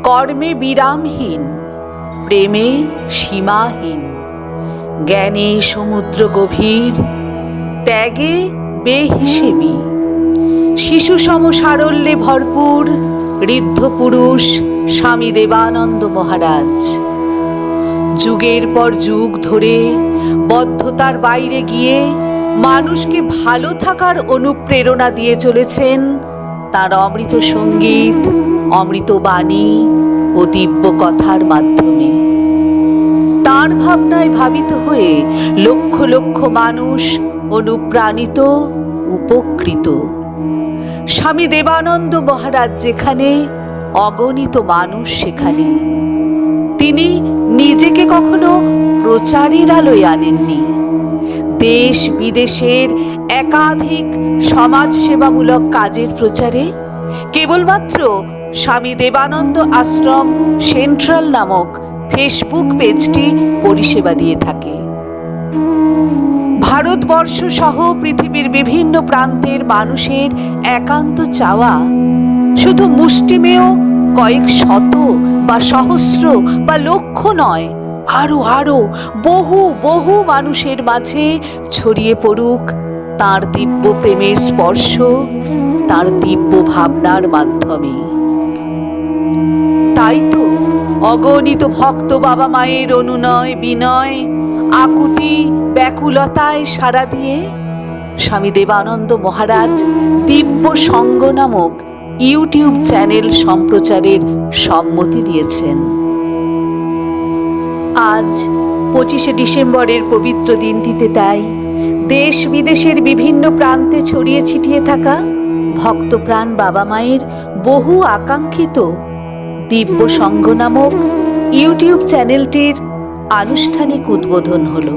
কর্মে বিরামহীন, প্রেমে সীমাহীন, জ্ঞানে সমুদ্র গভীর, ত্যাগে বেহিসেবি, শিশু সম সারল্যে ভরপুর ঋদ্ধ পুরুষ স্বামী দেবানন্দ মহারাজ। যুগের পর যুগ ধরে বদ্ধতার বাইরে গিয়ে মানুষকে ভালো থাকার অনুপ্রেরণা দিয়ে চলেছেন তার অমৃত সঙ্গীত, অমৃত বাণী ও দিব্য কথার মাধ্যমে। তার ভাবনায় ভাবিত হয়ে লক্ষ লক্ষ মানুষ অনুপ্রাণিত, উপকৃত। স্বামী দেবানন্দ মহারাজ যেখানে, অগণিত মানুষ সেখানে। তিনি নিজেকে কখনো প্রচারের আলোয় আনেননি। দেশ বিদেশের একাধিক সমাজসেবামূলক কাজের প্রচারে কেবলমাত্র স্বামী দেবানন্দ আশ্রম সেন্ট্রাল নামক ফেসবুক পেজটি পরিষেবা দিয়ে থাকে। ভারতবর্ষ সহ পৃথিবীর বিভিন্ন প্রান্তের মানুষের একান্ত চাওয়া শুধু মুষ্টিমেয় কয়েক শত বা সহস্র বা লক্ষ নয়, আরো আরো বহু বহু মানুষের মাঝে ছড়িয়ে পড়ুক তার দিব্য প্রেমের স্পর্শ, তার দিব্য ভাবনার মাধ্যমে। তাই তো অগণিত ভক্ত বাবা মায়ের অনুনয় বিনয়, আকুতি ব্যাকুলতায় সাড়া দিয়ে স্বামী দেবানন্দ মহারাজ দিব্য সঙ্গ নামক ইউটিউব চ্যানেল সম্প্রচারের সম্মতি দিয়েছেন। আজ 25শে ডিসেম্বরের পবিত্র দিনটিতে তাই দেশ বিদেশের বিভিন্ন প্রান্তে ছড়িয়ে ছিটিয়ে থাকা ভক্তপ্রাণ বাবা মায়ের বহু আকাঙ্ক্ষিত দিব্য সঙ্গ নামক ইউটিউব চ্যানেলটির আনুষ্ঠানিক উদ্বোধন হলো।